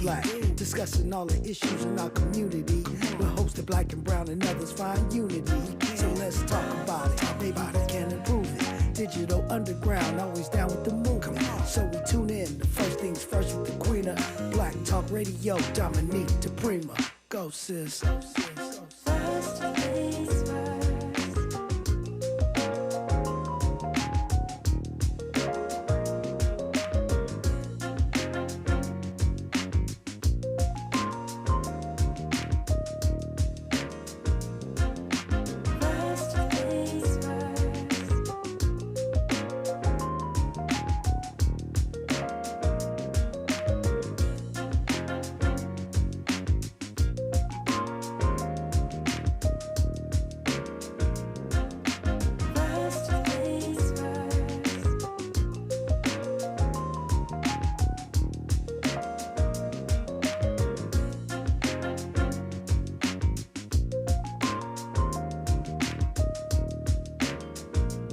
Black, discussing all the issues in our community. We're hosted Black and Brown and others find unity. So let's talk about it, maybe we can improve it. Digital underground, always down with the movement. So we tune in, the first things first with the queen of Black Talk Radio, Dominique DePrima. Go sis. First things first.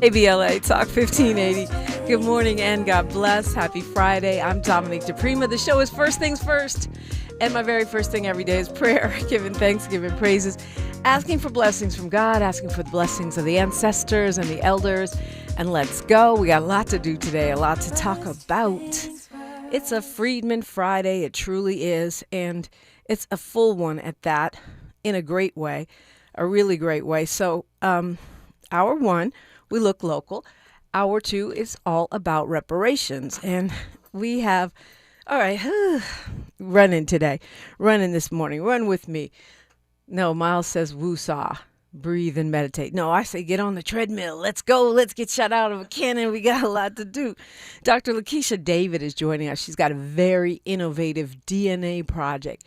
ABLA Talk 1580. Good morning and God bless. Happy Friday. I'm Dominique DePrima. The show is First Things First. And my very first thing every day is prayer, giving thanks, giving praises, asking for blessings from God, asking for the blessings of the ancestors and the elders. And let's go. We got a lot to do today, a lot to talk about. It's a Freedman Friday. It truly is. And it's a full one at that, in a great way, a really great way. So, hour one, we look local. Hour two is all about reparations. And we have, all right, running today, running this morning. Run with me. No, Miles says woosah, breathe and meditate. No, I say get on the treadmill. Let's go. Let's get shot out of a cannon. We got a lot to do. Dr. Lakeisha David is joining us. She's got a very innovative DNA project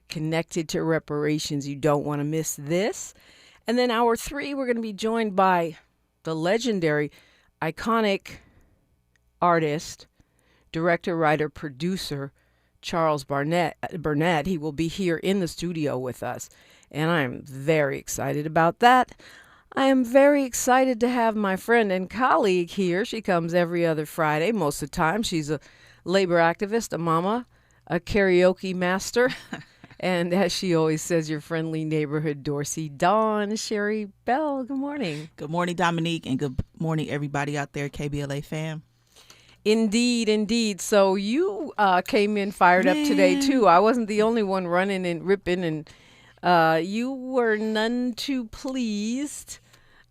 connected to reparations. You don't want to miss this. And then hour three, we're going to be joined by the legendary, iconic artist, director, writer, producer, Charles Burnett. He will be here in the studio with us, and I'm very excited about that. I am very excited to have my friend and colleague here. She comes every other Friday, most of the time. She's a labor activist, a mama, a karaoke master, and as she always says, your friendly neighborhood Dorsey Dawn, Sherri Bell. Good morning. Good morning, Dominique, and good morning, everybody out there, KBLA fam. Indeed, indeed. So you came in fired up today, too. I wasn't the only one running and ripping, and you were none too pleased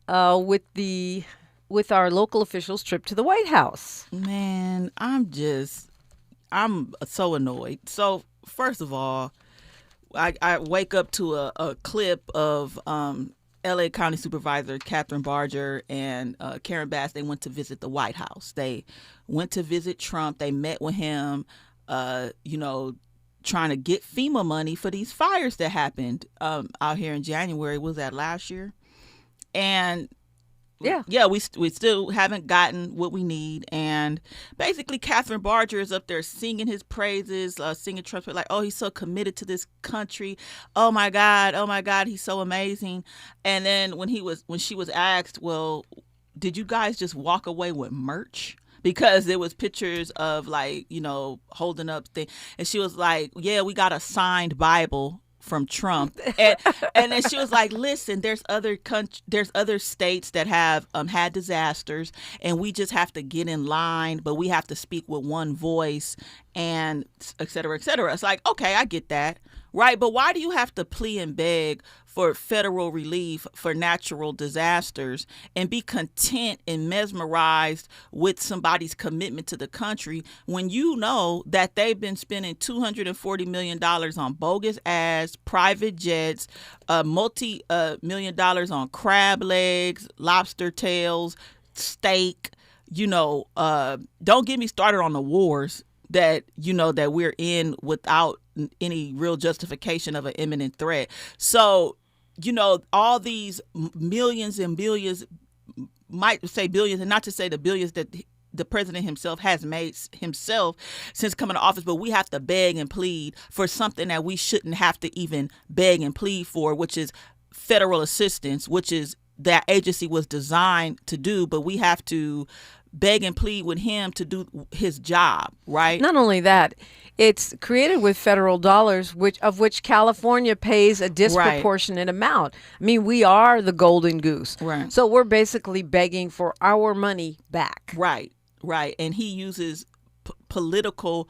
with our local officials' trip to the White House. Man, I'm so annoyed. So, first of all, I wake up to a clip of L.A. County Supervisor Katherine Barger and Karen Bass. They went to visit the White House. They went to visit Trump. They met with him, trying to get FEMA money for these fires that happened out here in January. Was that last year? And yeah, we still haven't gotten what we need. And basically, Katherine Barger is up there singing his praises, singing Trump, like, oh, he's so committed to this country. Oh my God, he's so amazing. And then when she was asked, well, did you guys just walk away with merch? Because there was pictures of holding up things, and she was like, yeah, we got a signed Bible from Trump, and then she was like, listen, there's other states that have had disasters, and we just have to get in line, but we have to speak with one voice, and et cetera, et cetera. It's like, okay, I get that, right? But why do you have to plea and beg for federal relief for natural disasters and be content and mesmerized with somebody's commitment to the country when you know that they've been spending $240 million on bogus ads, private jets, multi-million dollars on crab legs, lobster tails, steak, don't get me started on the wars that we're in without any real justification of an imminent threat. So, all these millions and billions, might say billions, and not to say the billions that the president himself has made himself since coming to office, but we have to beg and plead for something that we shouldn't have to even beg and plead for, which is federal assistance, which is that agency was designed to do, but we have to beg and plead with him to do his job, right? Not only that, it's created with federal dollars, of which California pays a disproportionate amount. I mean, we are the golden goose. Right. So we're basically begging for our money back. Right. And he uses political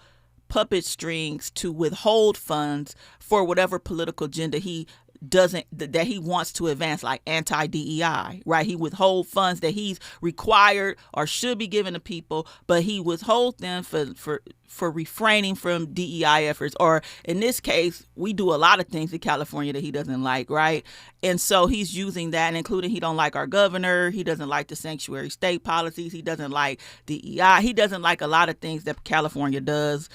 puppet strings to withhold funds for whatever political agenda he wants to advance, like anti-DEI, right? He withhold funds that he's required or should be given to people, but he withhold them for refraining from DEI efforts. Or in this case, we do a lot of things in California that he doesn't like, right? And so he's using that, including he don't like our governor, he doesn't like the sanctuary state policies, he doesn't like DEI, he doesn't like a lot of things that California does.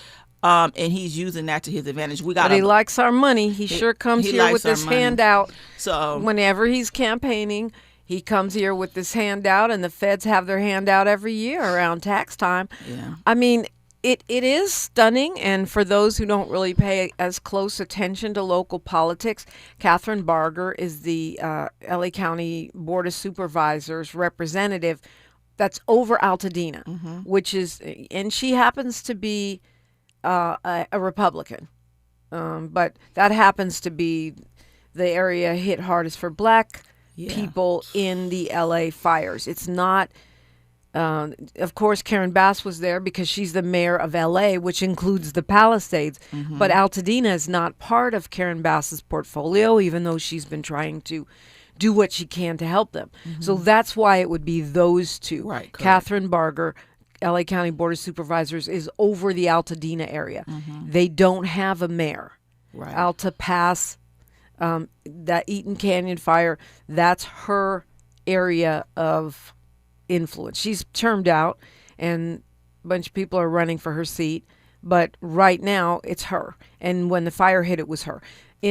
And he's using that to his advantage. But he likes our money. He sure comes here with this handout. So whenever he's campaigning, he comes here with this handout, and the feds have their handout every year around tax time. Yeah. I mean, it is stunning. And for those who don't really pay as close attention to local politics, Katherine Barger is the LA County Board of Supervisors representative that's over Altadena, which is, and she happens to be a Republican, but that happens to be the area hit hardest for black people in the LA fires. It's not, of course, Karen Bass was there because she's the mayor of LA, which includes the Palisades, but Altadena is not part of Karen Bass's portfolio, even though she's been trying to do what she can to help them. So that's why it would be those two. Right, Katherine Barger, LA County Board of Supervisors, is over the Altadena area. They don't have a mayor. Right. Alta Pass, that Eaton Canyon fire, that's her area of influence. She's termed out, and a bunch of people are running for her seat, but right now it's her. And when the fire hit, it was her.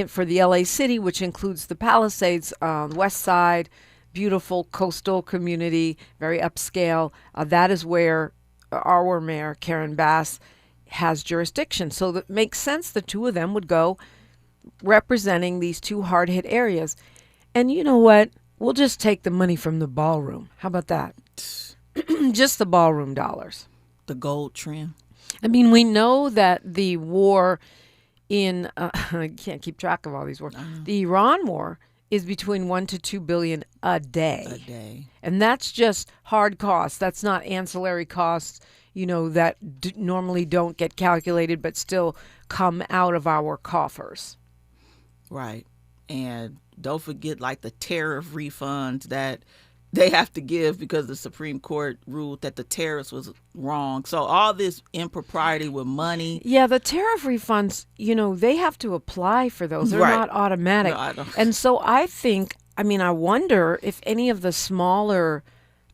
For the LA City, which includes the Palisades, West Side, beautiful coastal community, very upscale. That is where our mayor, Karen Bass, has jurisdiction. So that makes sense. The two of them would go representing these two hard-hit areas. And you know what? We'll just take the money from the ballroom. How about that? Just the ballroom dollars. The gold trim. I mean, we know that the war in, I can't keep track of all these wars. The Iran war is between $1 to $2 billion a day. And that's just hard costs. That's not ancillary costs, that normally don't get calculated but still come out of our coffers. Right. And don't forget, like, the tariff refunds that they have to give because the Supreme Court ruled that the tariffs was wrong. So all this impropriety with money. Yeah, the tariff refunds, they have to apply for those. They're not automatic. No, and so I wonder if any of the smaller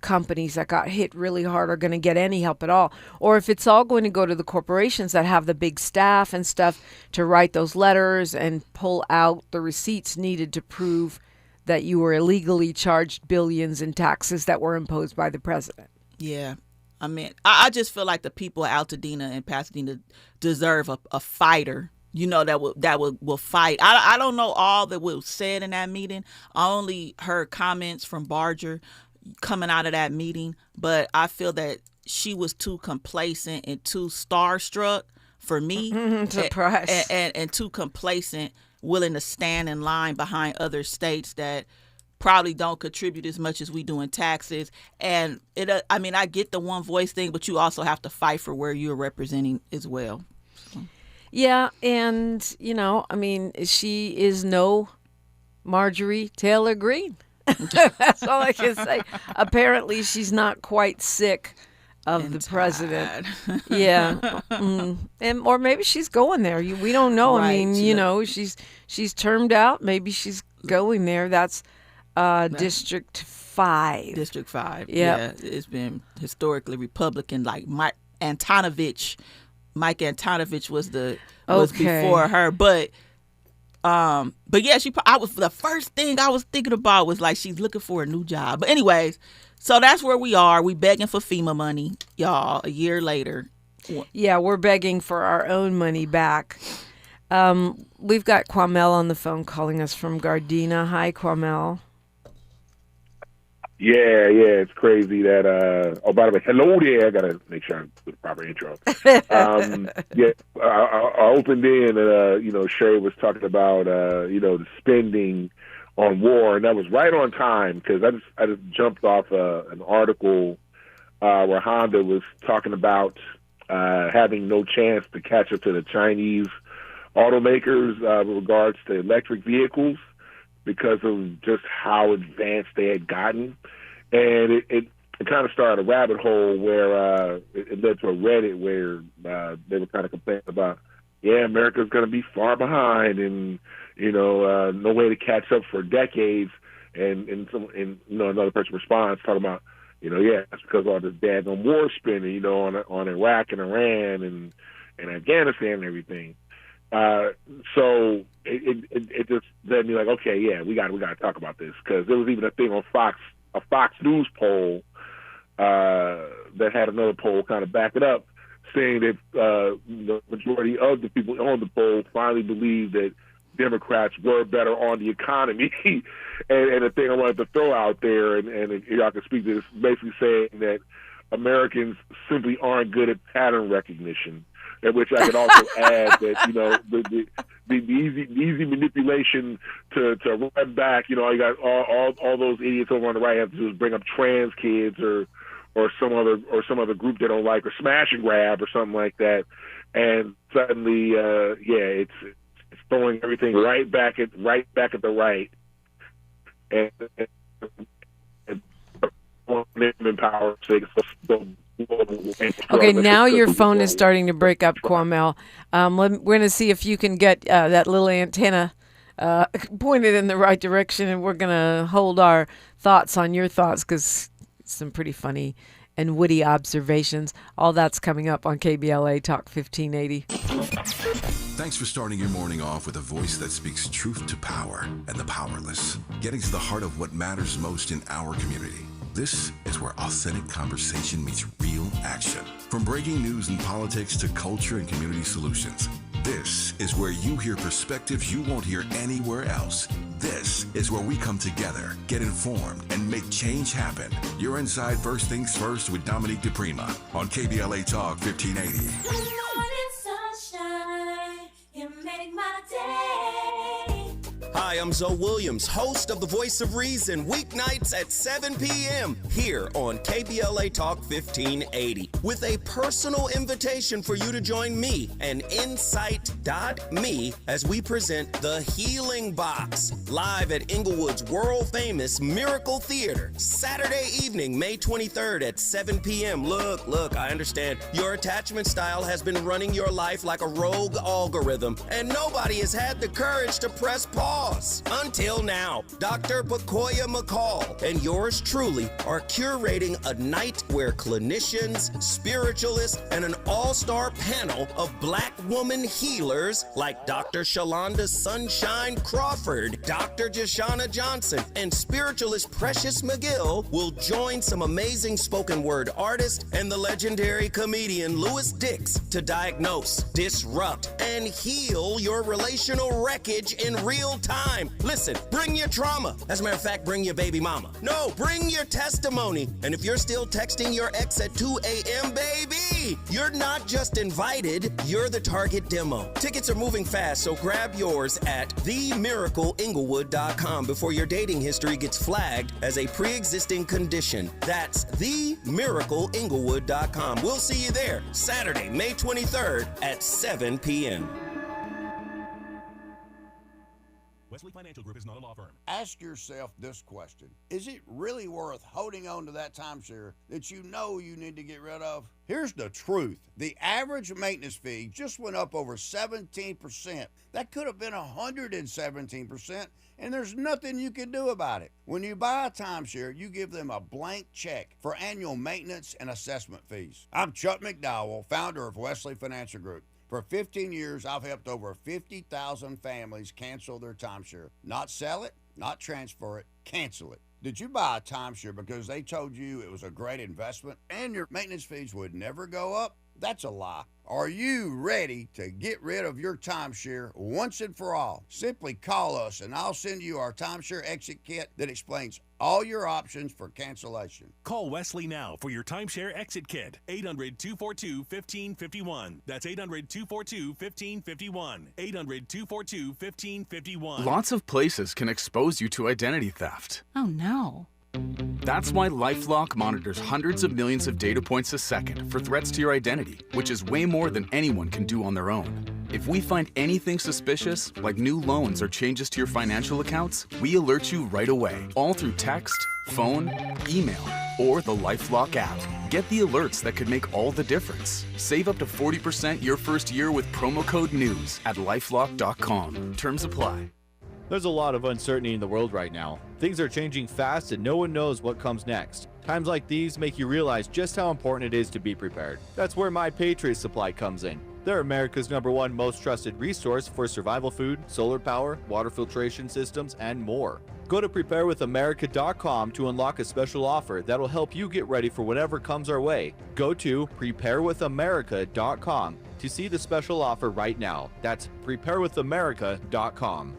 companies that got hit really hard are going to get any help at all, or if it's all going to go to the corporations that have the big staff and stuff to write those letters and pull out the receipts needed to prove that you were illegally charged billions in taxes that were imposed by the president. Yeah. I mean, I just feel like the people of Altadena and Pasadena deserve a fighter, that will fight. I don't know all that was said in that meeting. I only heard comments from Barger coming out of that meeting, but I feel that she was too complacent and too starstruck for me. Surprise. And too complacent, willing to stand in line behind other states that probably don't contribute as much as we do in taxes. And I get the one voice thing, but you also have to fight for where you're representing as well. Yeah, and she is no Marjorie Taylor Greene. That's all I can say. Apparently, she's not quite sick of the president. Yeah. And or maybe she's going there. We don't know. Right. I mean, she's termed out. Maybe she's going there. That's District 5. District 5. Yep. Yeah. It's been historically Republican. Like Mike Antonovich was before her, but yeah, the first thing I was thinking about was like she's looking for a new job. But anyways, so that's where we are. We begging for FEMA money, y'all, a year later. Yeah, we're begging for our own money back. We've got Kwamel on the phone calling us from Gardena. Hi, Kwamel. It's crazy that. Oh, by the way, hello there. I gotta make sure I do the proper intro. I opened in, and Sherri was talking about the spending on war, and that was right on time because I just jumped off an article where Honda was talking about having no chance to catch up to the Chinese automakers with regards to electric vehicles because of just how advanced they had gotten. And it kind of started a rabbit hole where it led to a Reddit where they were kind of complaining about, America's going to be far behind and, no way to catch up for decades. And another person responds talking about, that's because of all this daggone war spending, on Iraq and Iran and Afghanistan and everything. So it just led me like, okay, we got to talk about this, because there was even a thing on a Fox News poll that had another poll kind of back it up, saying that the majority of the people on the poll finally believe that Democrats were better on the economy. and the thing I wanted to throw out there, and y'all can speak to this, basically saying that Americans simply aren't good at pattern recognition. At which I could also add that the easy manipulation to run back. You got all those idiots over on the right have to do is bring up trans kids or some other group they don't like, or smash and grab or something like that, and suddenly it's throwing everything right back at the right and power. Okay, now your phone is starting to break up, Kwamel. We're going to see if you can get that little antenna pointed in the right direction, and we're going to hold our thoughts on your thoughts, because some pretty funny and witty observations. All that's coming up on KBLA Talk 1580. Thanks for starting your morning off with a voice that speaks truth to power and the powerless, getting to the heart of what matters most in our community. This is where authentic conversation meets real action. From breaking news and politics to culture and community solutions, this is where you hear perspectives you won't hear anywhere else. This is where we come together, get informed, and make change happen. You're inside First Things First with Dominique DePrima on KBLA Talk 1580. Good morning, sunshine. You make my day. Hi, I'm Zoe Williams, host of The Voice of Reason, weeknights at 7 p.m. here on KBLA Talk 1580, with a personal invitation for you to join me and Insight.me as we present The Healing Box, live at Inglewood's world-famous Miracle Theater, Saturday evening, May 23rd at 7 p.m. Look, I understand your attachment style has been running your life like a rogue algorithm, and nobody has had the courage to press pause. Until now, Dr. Pakoya McCall and yours truly are curating a night where clinicians, spiritualists, and an all-star panel of Black woman healers like Dr. Shalonda Sunshine Crawford, Dr. Jashana Johnson, and spiritualist Precious McGill will join some amazing spoken word artists and the legendary comedian Louis Dix to diagnose, disrupt, and heal your relational wreckage in real time. Listen, bring your trauma. As a matter of fact, bring your baby mama. No, bring your testimony. And if you're still texting your ex at 2 a.m., baby, you're not just invited, you're the target demo. Tickets are moving fast, so grab yours at themiracleinglewood.com before your dating history gets flagged as a pre-existing condition. That's themiracleinglewood.com. We'll see you there Saturday, May 23rd at 7 p.m. Wesley Financial Group is not a law firm. Ask yourself this question. Is it really worth holding on to that timeshare that you know you need to get rid of? Here's the truth. The average maintenance fee just went up over 17%. That could have been 117%, and there's nothing you can do about it. When you buy a timeshare, you give them a blank check for annual maintenance and assessment fees. I'm Chuck McDowell, founder of Wesley Financial Group. For 15 years, I've helped over 50,000 families cancel their timeshare. Not sell it, not transfer it, cancel it. Did you buy a timeshare because they told you it was a great investment and your maintenance fees would never go up? That's a lie. Are you ready to get rid of your timeshare once and for all? Simply call us and I'll send you our timeshare exit kit that explains all your options for cancellation. Call Wesley now for your timeshare exit kit. 800-242-1551. That's 800-242-1551. 800-242-1551. Lots of places can expose you to identity theft. Oh, no. That's why LifeLock monitors hundreds of millions of data points a second for threats to your identity, which is way more than anyone can do on their own. If we find anything suspicious, like new loans or changes to your financial accounts, we alert you right away, all through text, phone, email, or the LifeLock app. Get the alerts that could make all the difference. Save up to 40% your first year with promo code NEWS at LifeLock.com. Terms apply. There's a lot of uncertainty in the world right now. Things are changing fast and no one knows what comes next. Times like these make you realize just how important it is to be prepared. That's where My Patriot Supply comes in. They're America's #1 most trusted resource for survival food, solar power, water filtration systems, and more. Go to preparewithamerica.com to unlock a special offer that'll help you get ready for whatever comes our way. Go to preparewithamerica.com to see the special offer right now. That's preparewithamerica.com.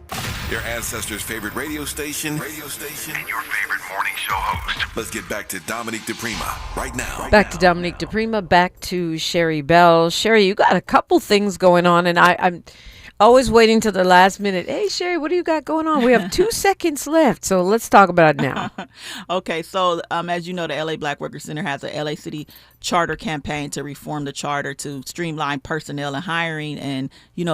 Your ancestors' favorite radio station, and your favorite morning show host. Let's get back to Dominique DePrima right now. Back to Dominique DePrima, back to Sherri Bell. Sherri, you got a couple things going on, and I'm always waiting till the last minute. Hey, Sherri, what do you got going on? We have 2 seconds left, so let's talk about it now. Okay, so as you know, the LA Black Workers Center has a LA City charter campaign to reform the charter to streamline personnel and hiring and,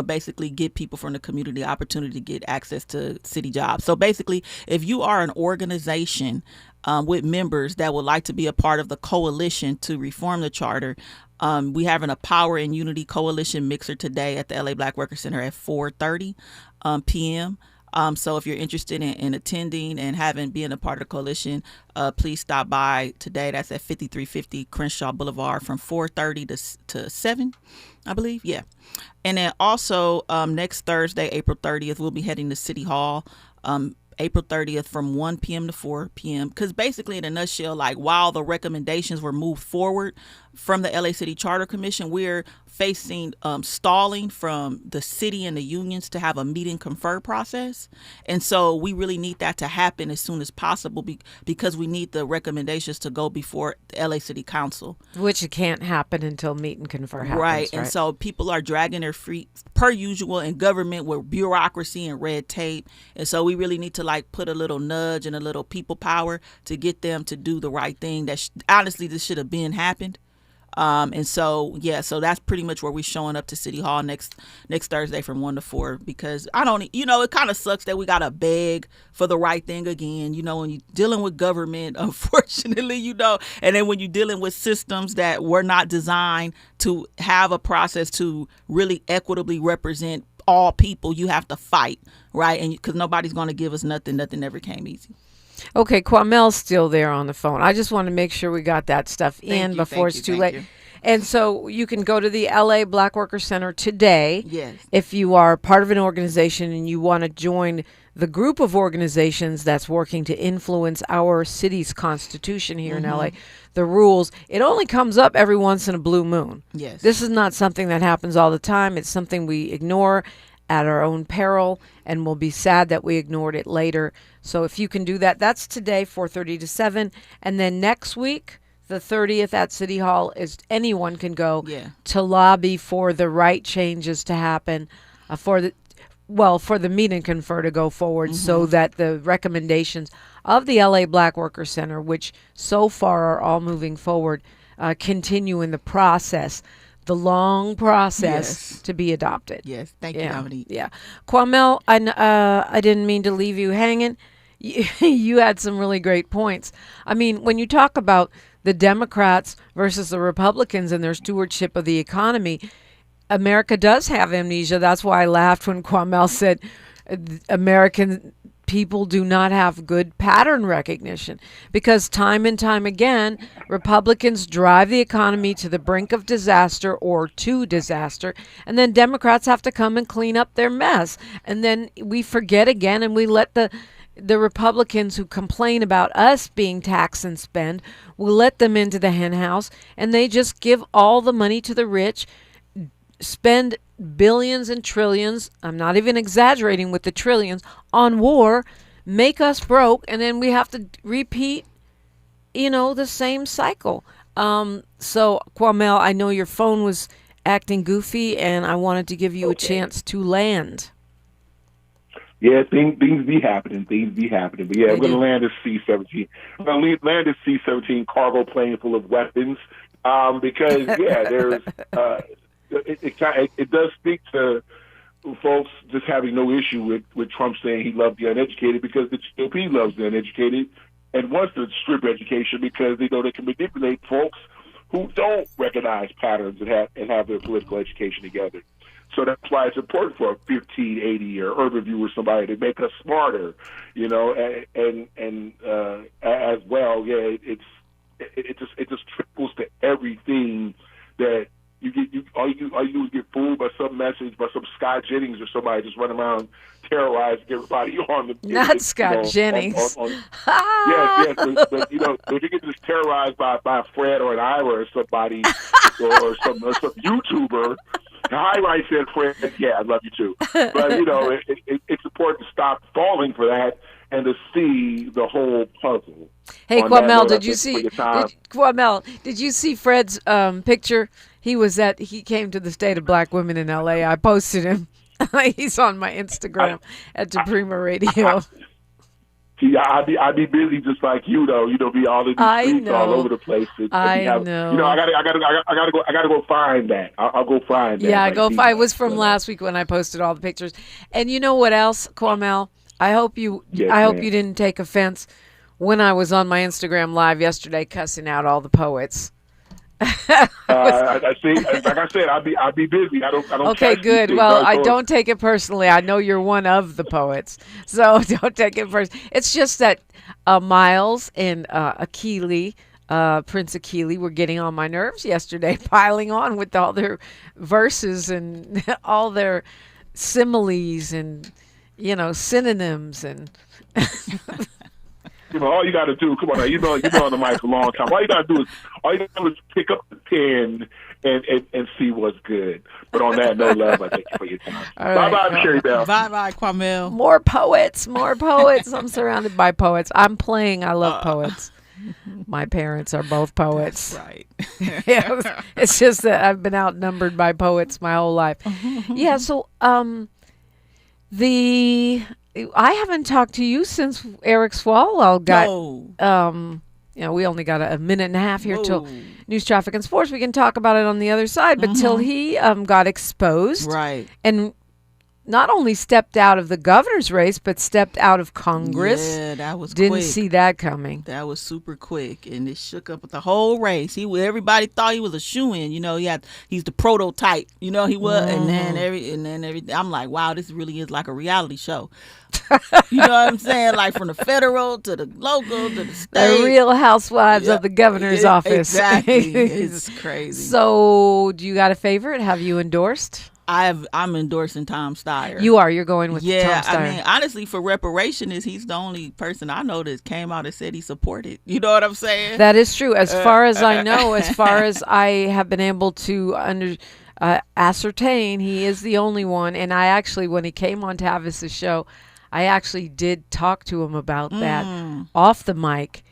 basically give people from the community the opportunity to get access to city jobs. So basically, if you are an organization with members that would like to be a part of the coalition to reform the charter, we having a Power and Unity Coalition mixer today at the LA Black Workers Center at 4:30 p.m. So if you're interested in attending and being a part of the coalition, please stop by today. That's at 5350 Crenshaw Boulevard from 4:30 to 7, I believe. Yeah. And then also next Thursday, April 30th, we'll be heading to City Hall. April 30th from 1 p.m. to 4 p.m. Because basically, in a nutshell, like while the recommendations were moved forward from the LA City Charter Commission, we're facing stalling from the city and the unions to have a meet and confer process. And so we really need that to happen as soon as possible because we need the recommendations to go before the LA City Council. Which it can't happen until meet and confer happens. Right. And so people are dragging their feet per usual in government with bureaucracy and red tape. And so we really need to put a little nudge and a little people power to get them to do the right thing. That honestly, this should have been happened. And so, so that's pretty much where we're showing up to City Hall next Thursday from 1 to 4, because it kind of sucks that we got to beg for the right thing again, when you're dealing with government, unfortunately, and then when you're dealing with systems that were not designed to have a process to really equitably represent all people, you have to fight, right? And because nobody's going to give us nothing ever came easy. Okay, Kwamel's still there on the phone. I just want to make sure we got that stuff before it's too late. And so you can go to the LA Black Worker Center today. Yes. If you are part of an organization and you want to join the group of organizations that's working to influence our city's constitution here in LA, the rules, it only comes up every once in a blue moon. Yes. This is not something that happens all the time. It's something we ignore at our own peril, and we'll be sad that we ignored it later. So if you can do that, that's today, 4:30 to 7. And then next week, the 30th at City Hall, is anyone can go to lobby for the right changes to happen, for the meet and confer to go forward, so that the recommendations of the LA Black Worker Center, which so far are all moving forward, continue in the process. The long process to be adopted. Yes, thank you, Dominique. Yeah, Kwamel, I didn't mean to leave you hanging. You had some really great points. I mean, when you talk about the Democrats versus the Republicans and their stewardship of the economy, America does have amnesia. That's why I laughed when Kwamel said American people do not have good pattern recognition, because time and time again, Republicans drive the economy to the brink of disaster or to disaster, and then Democrats have to come and clean up their mess. And then we forget again, and we let the Republicans who complain about us being tax and spend, we let them into the hen house, and they just give all the money to the rich, spend billions and trillions, I'm not even exaggerating with the trillions, on war, make us broke, and then we have to repeat, the same cycle. So, Kwamel, I know your phone was acting goofy, and I wanted to give you a chance to land. Yeah, things be happening. But yeah, we're going to land this C-17. We're going to land this C-17 cargo plane full of weapons because, there's it does speak to folks just having no issue with Trump saying he loved the uneducated, because the GOP loves the uneducated and wants to strip education because they know they can manipulate folks who don't recognize patterns and have their political education together. So that's why it's important for a 1580 or Urban View or somebody to make us smarter, and as well, it just triples to everything that you get. All you do is get fooled by some message by some Scott Jennings or somebody just running around terrorizing everybody on the not Scott Jennings. Yes, but if you get just terrorized by a Fred or an Ira or somebody or some YouTuber. Hi, I said, Fred. Yeah, I love you too. But it's important to stop falling for that and to see the whole puzzle. Hey, Kwamel, did you see Fred's picture? He came to the State of Black Women in L.A. I posted him. He's on my Instagram at Suprema Radio. See, I'd be busy just like you, though. Be all in the streets all over the place. know. I gotta go find that. I'll go find that. Yeah, go find. It was from last week when I posted all the pictures. And you know what else, Kwamel? I hope you didn't take offense when I was on my Instagram Live yesterday cussing out all the poets. I see. Like I said, I'll be busy. I don't. Okay, good. Well, I don't take it personally. I know you're one of the poets, so don't take it personally. It's just that Miles and Prince Akili were getting on my nerves yesterday, piling on with all their verses and all their similes and synonyms and. All you got to do, come on now, you've been on the mic a long time. All you got to do is pick up the pen and see what's good. But on that, no love, I thank you for your time. Bye-bye, Sherri Bell. Bye-bye, Kwamel. More poets. I'm surrounded by poets. I love poets. My parents are both poets. That's right. It's just that I've been outnumbered by poets my whole life. Yeah, so I haven't talked to you since Eric Swalwell got. We only got a minute and a half here till news, traffic, and sports. We can talk about it on the other side, but till he got exposed, right, and not only stepped out of the governor's race, but stepped out of Congress. Yeah, that was didn't quick. See that coming. That was super quick, and it shook up the whole race. Everybody thought he was a shoo-in. He's the prototype. He was, and then everything. I'm like, wow, this really is like a reality show. You know what I'm saying? Like from the federal to the local to the state. The Real Housewives of the governor's office. Exactly. It's crazy. So, do you got a favorite? Have you endorsed? I'm endorsing Tom Steyer. You are. You're going with Tom Steyer. I mean, honestly, for reparation, he's the only person I know that came out and said he supported. You know what I'm saying? That is true. As far as I know, as far as I have been able to ascertain, he is the only one. And I actually, when he came on Tavis's show, I actually did talk to him about that off the mic.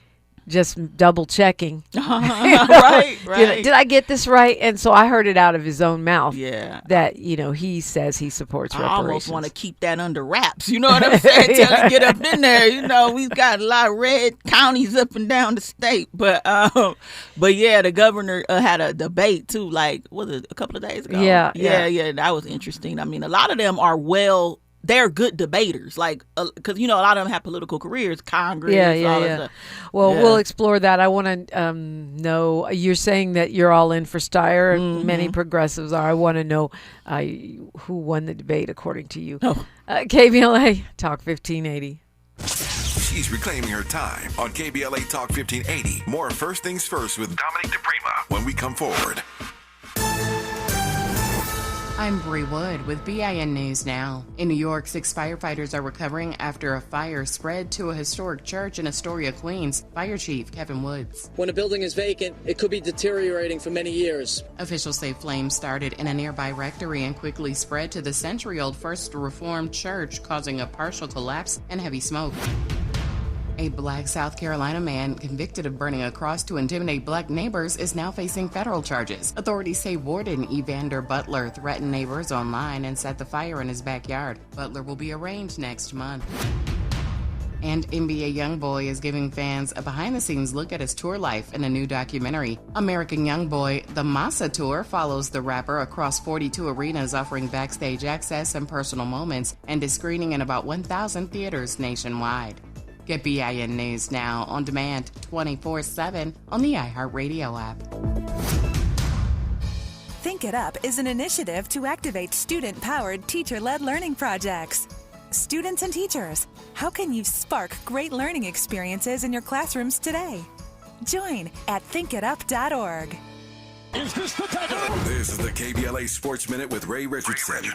Just double checking. Right. Did I get this right? And so I heard it out of his own mouth. Yeah. That, he says he supports reparations. I almost want to keep that under wraps. You know what I'm saying? Till you get up in there. We've got a lot of red counties up and down the state. But yeah, the governor had a debate too, like, was it a couple of days ago? Yeah. That was interesting. I mean, a lot of them are they're good debaters, like, because, a lot of them have political careers, Congress, all that stuff. Well, we'll explore that. I want to know, you're saying that you're all in for Steyer, and many progressives are. I want to know who won the debate according to you. KBLA Talk 1580. She's reclaiming her time on KBLA Talk 1580. More First Things First with Dominic DePrima when we come forward. I'm Bree Wood with BIN News Now. In New York, 6 firefighters are recovering after a fire spread to a historic church in Astoria, Queens. Fire Chief Kevin Woods. When a building is vacant, it could be deteriorating for many years. Officials say flames started in a nearby rectory and quickly spread to the century-old First Reformed Church, causing a partial collapse and heavy smoke. A black South Carolina man convicted of burning a cross to intimidate black neighbors is now facing federal charges. Authorities say Warden Evander Butler threatened neighbors online and set the fire in his backyard. Butler will be arraigned next month. And NBA YoungBoy is giving fans a behind-the-scenes look at his tour life in a new documentary. American YoungBoy, The Massa Tour, follows the rapper across 42 arenas, offering backstage access and personal moments, and is screening in about 1,000 theaters nationwide. Get BIN News Now on demand 24/7 on the iHeartRadio app. Think It Up is an initiative to activate student-powered, teacher-led learning projects. Students and teachers, how can you spark great learning experiences in your classrooms today? Join at thinkitup.org. Is this the time? This is the KBLA Sports Minute with Ray Richardson.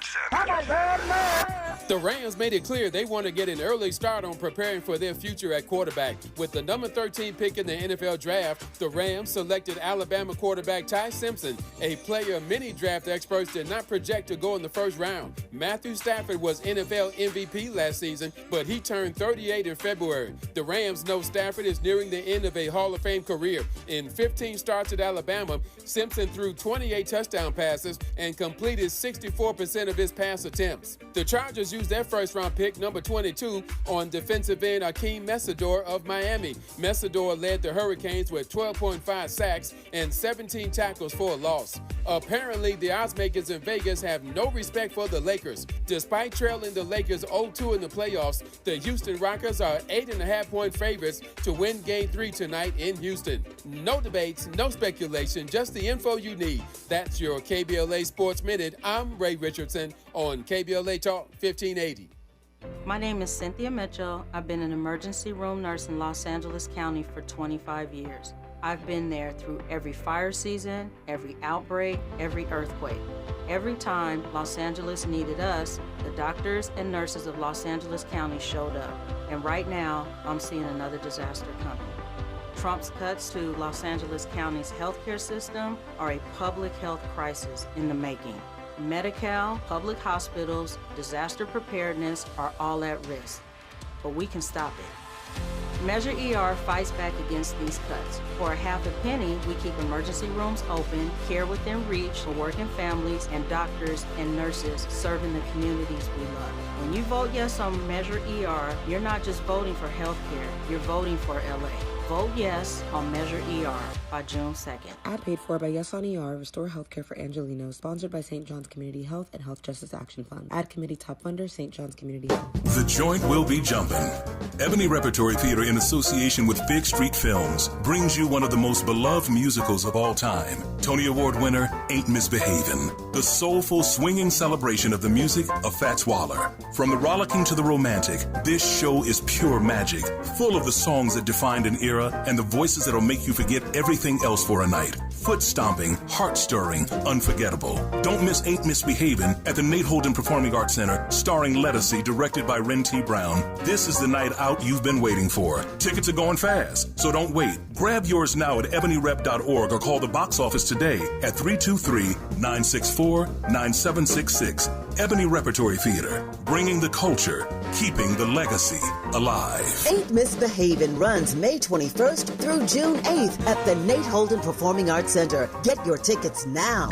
The Rams made it clear they want to get an early start on preparing for their future at quarterback. With the number 13 pick in the NFL draft, the Rams selected Alabama quarterback Ty Simpson, a player many draft experts did not project to go in the first round. Matthew Stafford was NFL MVP last season, but he turned 38 in February. The Rams know Stafford is nearing the end of a Hall of Fame career. In 15 starts at Alabama, Simpson threw 28 touchdown passes and completed 64% of his pass attempts. The Chargers used their first-round pick, number 22, on defensive end Akeem Mesidor of Miami. Mesidor led the Hurricanes with 12.5 sacks and 17 tackles for a loss. Apparently, the oddsmakers in Vegas have no respect for the Lakers. Despite trailing the Lakers 0-2 in the playoffs, the Houston Rockets are 8.5-point favorites to win Game 3 tonight in Houston. No debates, no speculation, just the info you need. That's your KBLA Sports Minute. I'm Ray Richardson on KBLA Talk 1580. My name is Cynthia Mitchell. I've been an emergency room nurse in Los Angeles County for 25 years. I've been there through every fire season, every outbreak, every earthquake. Every time Los Angeles needed us, the doctors and nurses of Los Angeles County showed up. And right now, I'm seeing another disaster coming. Trump's cuts to Los Angeles County's healthcare system are a public health crisis in the making. Medi-Cal, public hospitals, disaster preparedness are all at risk, but we can stop it. Measure ER fights back against these cuts. For a half a penny, we keep emergency rooms open, care within reach for working families, and doctors and nurses serving the communities we love. When you vote yes on Measure ER, you're not just voting for healthcare, you're voting for LA. Vote yes on Measure ER by June 2nd. Ad paid for by Yes on ER, Restore Healthcare for Angeleno, sponsored by St. John's Community Health and Health Justice Action Fund. Ad committee top funder, St. John's Community Health. The joint will be jumping. Ebony Repertory Theater, in association with Big Street Films, brings you one of the most beloved musicals of all time. Tony Award winner, Ain't Misbehavin'. The soulful, swinging celebration of the music of Fats Waller. From the rollicking to the romantic, this show is pure magic, full of the songs that defined an era and the voices that'll make you forget everything else for a night. Foot stomping, heart stirring, unforgettable. Don't miss Ain't Misbehavin' at the Nate Holden Performing Arts Center, starring Lettucey, directed by Ren T. Brown. This is the night out you've been waiting for. Tickets are going fast, so don't wait. Grab yours now at ebonyrep.org or call the box office today at 323-964-9766. Ebony Repertory Theater, bringing the culture, keeping the legacy alive. Ain't Misbehavin' runs May 21st through June 8th at the Nate Holden Performing Arts Center. Get your tickets now.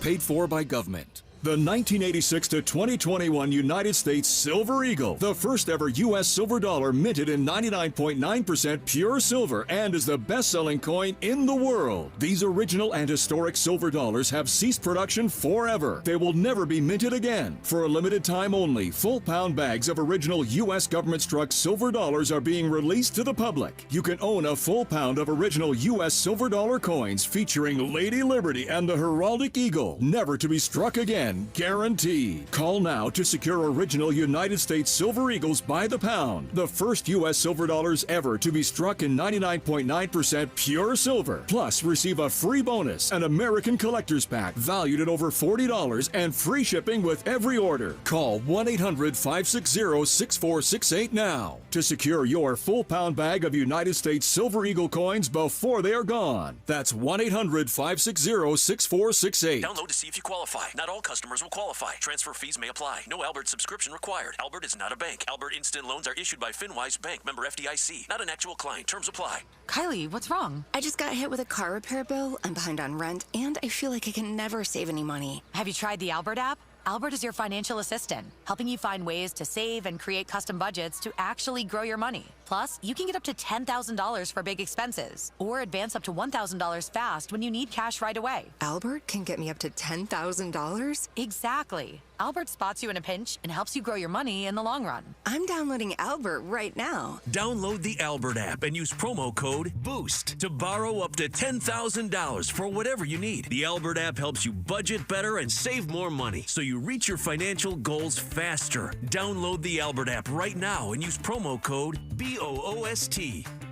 Paid for by government. The 1986 to 2021 United States Silver Eagle, the first ever U.S. silver dollar minted in 99.9% pure silver and is the best-selling coin in the world. These original and historic silver dollars have ceased production forever. They will never be minted again. For a limited time only, full-pound bags of original U.S. government-struck silver dollars are being released to the public. You can own a full pound of original U.S. silver dollar coins featuring Lady Liberty and the heraldic eagle, never to be struck again. win guaranteed. Call now to secure original United States Silver Eagles by the pound. The first U.S. silver dollars ever to be struck in 99.9% pure silver. Plus, receive a free bonus, an American Collector's Pack valued at over $40 and free shipping with every order. Call 1-800-560-6468 now to secure your full pound bag of United States Silver Eagle coins before they are gone. That's 1-800-560-6468. Download to see if you qualify. Not all customers will qualify. Transfer fees may apply. No Albert subscription required. Albert is not a bank. Albert Instant Loans are issued by FinWise Bank, member FDIC. Not an actual client. Terms apply. Kylie, what's wrong? I just got hit with a car repair bill. I'm behind on rent, and I feel like I can never save any money. Have you tried the Albert app? Albert is your financial assistant, helping you find ways to save and create custom budgets to actually grow your money. Plus, you can get up to $10,000 for big expenses or advance up to $1,000 fast when you need cash right away. Albert can get me up to $10,000? Exactly. Albert spots you in a pinch and helps you grow your money in the long run. I'm downloading Albert right now. Download the Albert app and use promo code BOOST to borrow up to $10,000 for whatever you need. The Albert app helps you budget better and save more money so you reach your financial goals faster. Download the Albert app right now and use promo code BOOST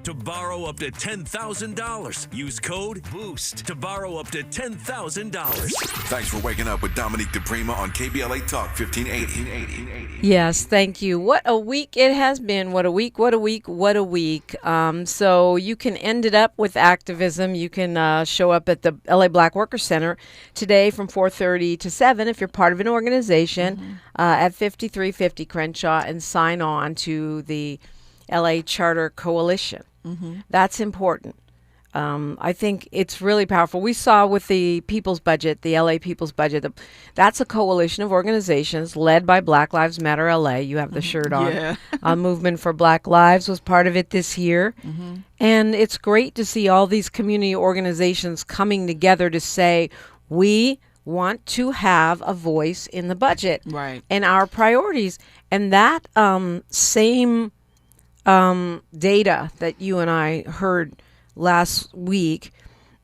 to borrow up to $10,000. Use code BOOST to borrow up to $10,000. Thanks for waking up with Dominique DePrima on KBLA Talk 1580. Yes, thank you. What a week it has been. What a week, what a week, what a week. So you can end it up with activism. You can show up at the LA Black Workers Center today from 4:30 to 7 if you're part of an organization at 5350 Crenshaw and sign on to the LA Charter Coalition. That's important. I think it's really powerful. We saw with the People's Budget, the LA People's Budget, that's a coalition of organizations led by Black Lives Matter LA. You have the shirt on. Yeah. Movement for Black Lives was part of it this year. And it's great to see all these community organizations coming together to say, we want to have a voice in the budget and our priorities. And that same data that you and I heard last week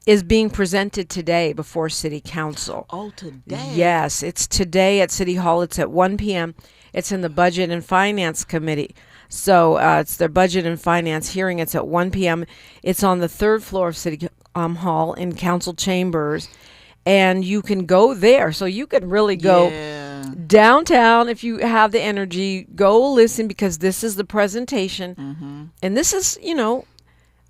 is being presented today before City Council. Oh, today? Yes, it's today at City Hall. It's at 1 p.m. It's in the Budget and Finance Committee. So it's their Budget and Finance hearing. It's at 1 p.m. It's on the third floor of City Hall in Council Chambers. And you can go there. So you can really go downtown if you have the energy. Go listen because this is the presentation. And this is, you know,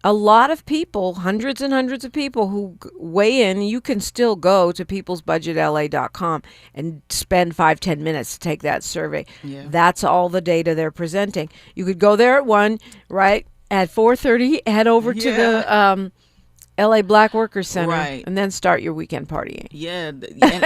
a lot of people, hundreds and hundreds of people who weigh in. You can still go to peoplesbudgetla.com and spend 5-10 minutes to take that survey. That's all the data they're presenting. You could go there at 1, right? At 4:30, head over to the LA Black Workers Center, and then start your weekend partying. Yeah,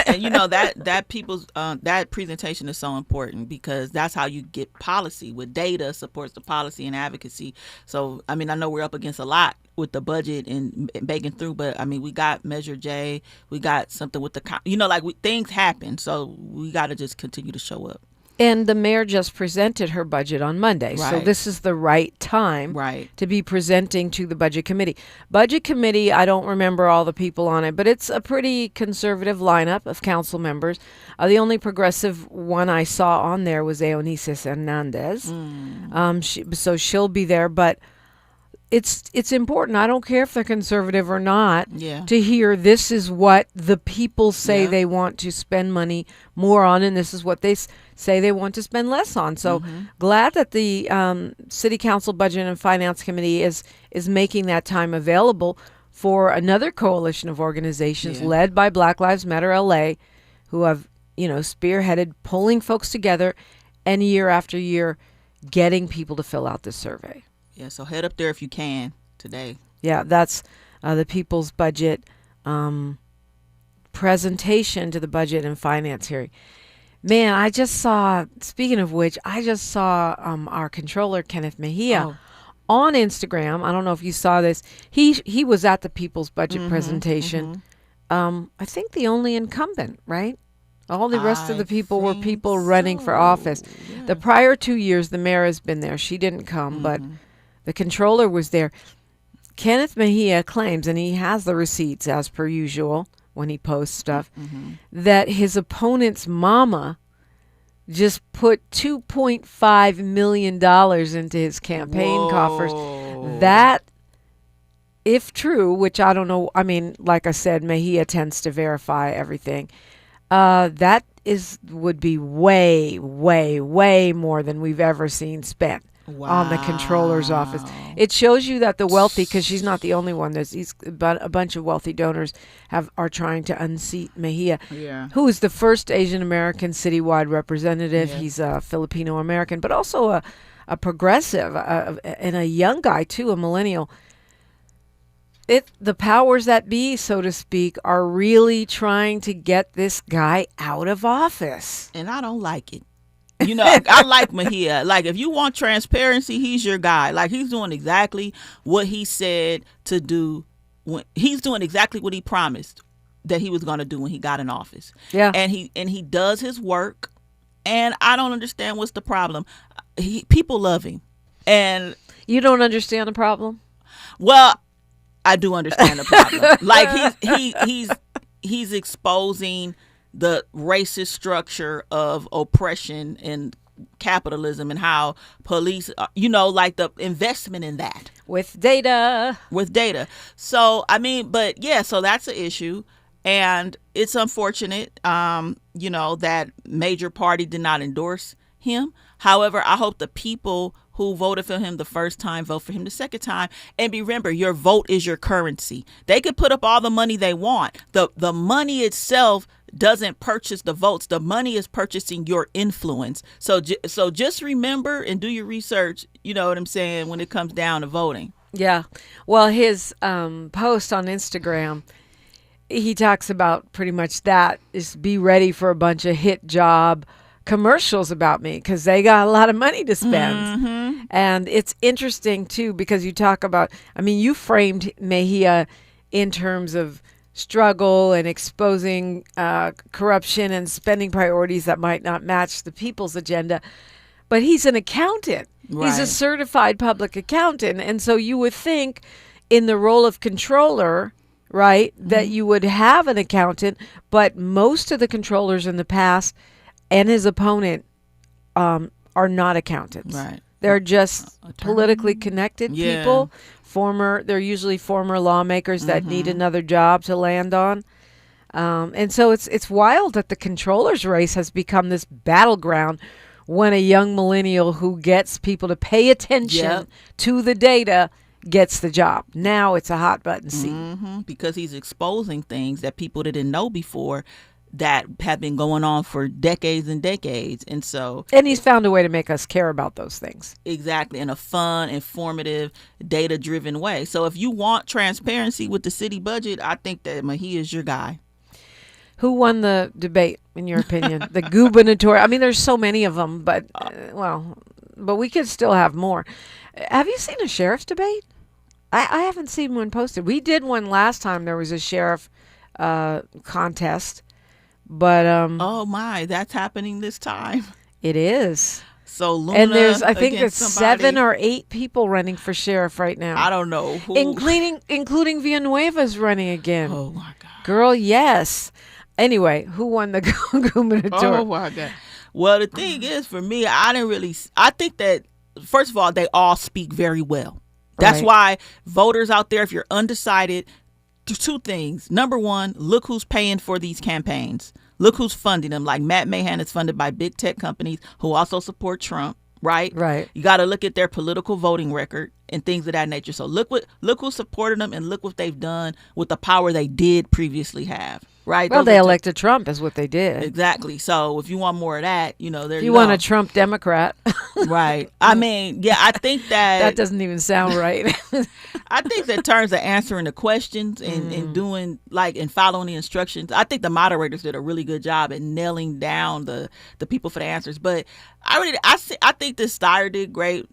and you know that people's that presentation is so important because that's how you get policy with data supports the policy and advocacy. So I mean, I know we're up against a lot with the budget and making through, but I mean, we got Measure J, we got something with the things happen, so we got to just continue to show up. And the mayor just presented her budget on Monday. So this is the right time to be presenting to the Budget Committee. Budget Committee, I don't remember all the people on it, but it's a pretty conservative lineup of council members. The only progressive one I saw on there was Eunices Hernandez. So she'll be there, but it's important. I don't care if they're conservative or not to hear this is what the people say they want to spend money more on, and this is what they say they want to spend less on. So glad that the City Council Budget and Finance Committee is making that time available for another coalition of organizations led by Black Lives Matter LA, who have, you know, spearheaded pulling folks together and year after year getting people to fill out this survey. Yeah, so head up there if you can today. Yeah, that's the People's Budget presentation to the Budget and Finance hearing. Man, I just saw, speaking of which, our controller, Kenneth Mejia, on Instagram. I don't know if you saw this. He was at the People's Budget presentation. I think the only incumbent, right? All the rest of the people were people running for office. Yeah. The prior 2 years, the mayor has been there. She didn't come, but the controller was there. Kenneth Mejia claims, and he has the receipts as per usual, when he posts stuff, that his opponent's mama just put $2.5 million into his campaign coffers. That, if true, which I don't know, I mean, like I said, Mejia tends to verify everything. That would be way, way, way more than we've ever seen spent on the controller's office. It shows you that the wealthy, because she's not the only one. But a bunch of wealthy donors are trying to unseat Mejia, who is the first Asian American citywide representative. He's a Filipino American, but also a progressive and a young guy too, a millennial. The powers that be, so to speak, are really trying to get this guy out of office. And I don't like it. You know, I like Mejia. Like, if you want transparency, he's your guy. Like, he's doing exactly what he said to do. He's doing exactly what he promised that he was going to do when he got in office. Yeah. And he does his work. And I don't understand what's the problem. People love him. And you don't understand the problem? Well, I do understand the problem. Like, he's exposing the racist structure of oppression and capitalism and how police, like the investment in that. With data. So, I mean, but yeah, so that's an issue. And it's unfortunate, that major party did not endorse him. However, I hope the people who voted for him the first time vote for him the second time. And remember, your vote is your currency. They could put up all the money they want. The money itself doesn't purchase the votes. The money is purchasing your influence. So just remember and do your research, you know what I'm saying, when it comes down to voting. Yeah. Well, his post on Instagram, he talks about pretty much that, is be ready for a bunch of hit job commercials about me, because they got a lot of money to spend. And it's interesting too, because you talk about, I mean, you framed Mejia in terms of struggle and exposing corruption and spending priorities that might not match the people's agenda, but he's an accountant. He's a certified public accountant, and so you would think in the role of controller, right, that you would have an accountant, but most of the controllers in the past and his opponent are not accountants. Right. They're just politically connected people. They're usually former lawmakers that need another job to land on. And so it's wild that the controller's race has become this battleground when a young millennial who gets people to pay attention to the data gets the job. Now it's a hot button seat. Because he's exposing things that people didn't know before that have been going on for decades and decades. And he's found a way to make us care about those things. Exactly. In a fun, informative, data-driven way. So if you want transparency with the city budget, I think that Mejia is your guy. Who won the debate, in your opinion? The gubernatorial. I mean, there's so many of them, but but we could still have more. Have you seen a sheriff's debate? I haven't seen one posted. We did one last time. There was a sheriff contest. But oh my, that's happening this time. It is. So Luna, and I think there's 7 or 8 people running for sheriff right now. I don't know who. Including Villanueva's running again. Oh my God, girl, yes. Anyway, who won the gubernatorial? Oh my God. Well, the thing is, for me, I think that first of all, they all speak very well. That's why voters out there, if you're undecided, 2 things. Number 1, look who's paying for these campaigns. Look who's funding them. Like Matt Mahan is funded by big tech companies who also support Trump, right? Right. You got to look at their political voting record and things of that nature. So look who supported them and look what they've done with the power they did previously have. Right. Well, they elected Trump is what they did. Exactly. So if you want more of that, there you want a Trump Democrat. Right. I mean, yeah, I think that doesn't even sound right. I think that in terms of answering the questions and doing and following the instructions, I think the moderators did a really good job at nailing down the people for the answers. But I think that Steyer did great.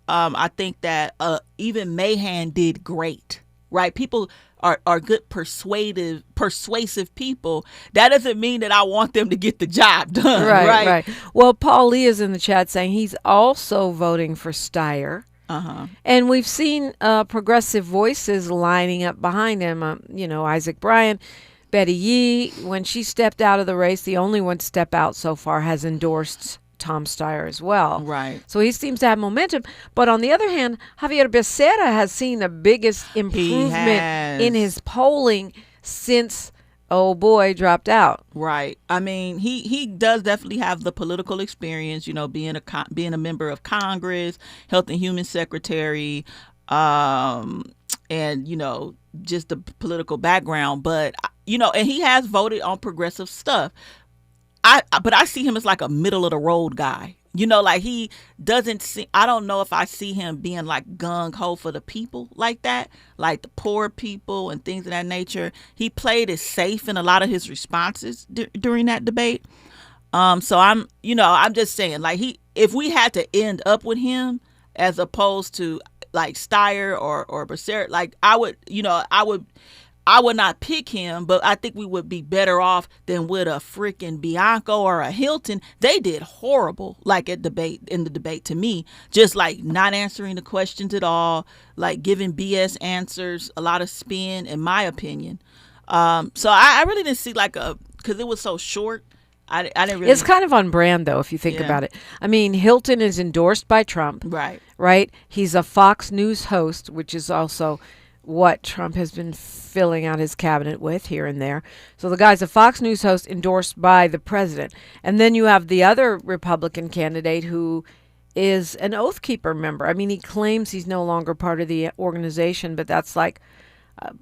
I think that even Mahan did great. Right. People are good, persuasive people. That doesn't mean that I want them to get the job done. Right. Well, Paul Lee is in the chat saying he's also voting for Steyer. And we've seen progressive voices lining up behind him. Isaac Bryan Betty Yee, when she stepped out of the race, the only one to step out so far, has endorsed Tom Steyer as well. Right. So he seems to have momentum. But on the other hand, Javier Becerra has seen the biggest improvement in his polling since dropped out. Right. I mean, he does definitely have the political experience, being a member of Congress, Health and Human Secretary, and just the political background. But and he has voted on progressive stuff. But I see him as like a middle of the road guy. Like he doesn't see, I don't know if I see him being like gung ho for the people like that, like the poor people and things of that nature. He played it safe in a lot of his responses during that debate. So I'm just saying, like, if we had to end up with him as opposed to like Steyer or Becerra, like I would not pick him, but I think we would be better off than with a freaking Bianco or a Hilton. They did horrible, like in the debate to me, just like not answering the questions at all, like giving BS answers, a lot of spin, in my opinion. So I really didn't see because it was so short. I didn't really. It's kind of on brand, though, if you think about it. I mean, Hilton is endorsed by Trump. Right? He's a Fox News host, which is also what Trump has been filling out his cabinet with here and there. So the guy's a Fox News host endorsed by the president. And then you have the other Republican candidate who is an Oath Keeper member. I mean, he claims he's no longer part of the organization, but that's like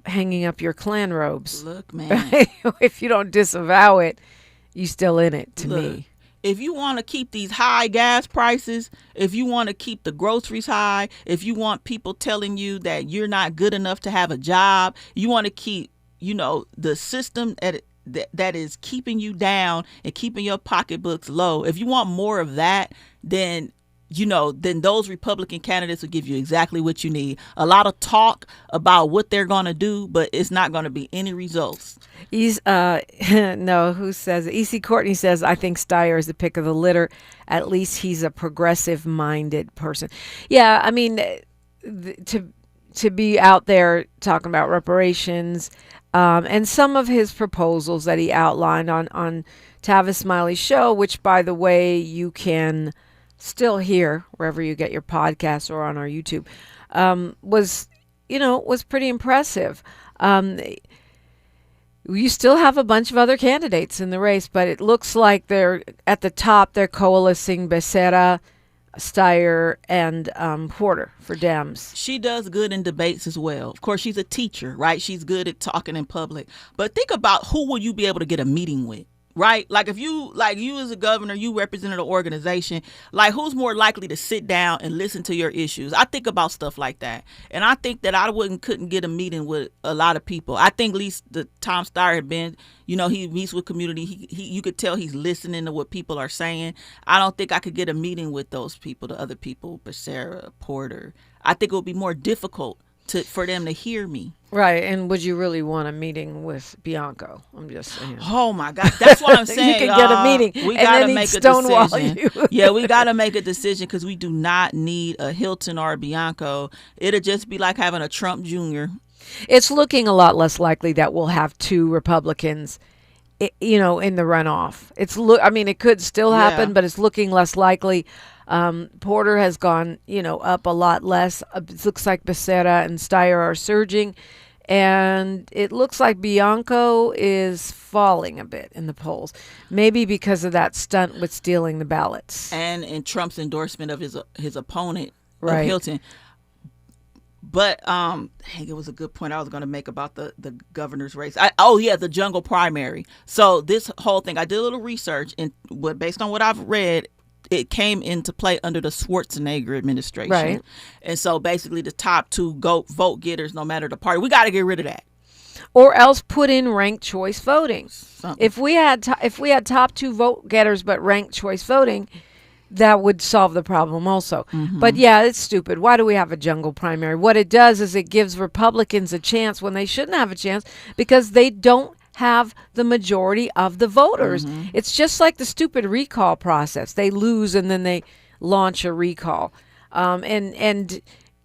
hanging up your Klan robes. Look, man. If you don't disavow it, you still in it, to me. If you want to keep these high gas prices, if you want to keep the groceries high, if you want people telling you that you're not good enough to have a job, you want to keep, the system that is keeping you down and keeping your pocketbooks low. If you want more of that, then those Republican candidates will give you exactly what you need. A lot of talk about what they're going to do, but it's not going to be any results. Who says it? E.C. Courtney says, I think Steyer is the pick of the litter. At least he's a progressive-minded person. Yeah, I mean, to be out there talking about reparations and some of his proposals that he outlined on Tavis Smiley's show, which, by the way, you can still hear wherever you get your podcasts or on our YouTube, was pretty impressive. You still have a bunch of other candidates in the race, but it looks like they're at the top. They're coalescing Becerra, Steyer, and Porter for Dems. She does good in debates as well. Of course, she's a teacher, right? She's good at talking in public. But think about who will you be able to get a meeting with? Right? Like if you as a governor, you represented an organization, like who's more likely to sit down and listen to your issues? I think about stuff like that. And I think that I couldn't get a meeting with a lot of people. I think at least the Tom Steyer had been, he meets with community. You could tell he's listening to what people are saying. I don't think I could get a meeting with those people, the other people, Becerra, Porter. I think it would be more difficult for them to hear me. Right. And would you really want a meeting with Bianco? I'm just saying. Oh, my God. That's what I'm saying. You can get a meeting. We got to make a decision. You. Yeah, we got to make a decision because we do not need a Hilton or a Bianco. It'll just be like having a Trump Jr. It's looking a lot less likely that we'll have two Republicans, in the runoff. It could still happen, but it's looking less likely. Porter has gone, up a lot less. It looks like Becerra and Steyer are surging. And it looks like Bianco is falling a bit in the polls. Maybe because of that stunt with stealing the ballots. And in Trump's endorsement of his opponent, right. Of Hilton. But it was a good point I was going to make about the governor's race. The jungle primary. So this whole thing, I did a little research, and based on what I've read, it came into play under the Schwarzenegger administration. Right. And so basically the top two vote getters, no matter the party, we got to get rid of that. Or else put in ranked choice voting. If we had top two vote getters but ranked choice voting, that would solve the problem also. Mm-hmm. But yeah, it's stupid. Why do we have a jungle primary? What it does is it gives Republicans a chance when they shouldn't have a chance because they don't have the majority of the voters. Mm-hmm. It's just like the stupid recall process. They lose and then they launch a recall. And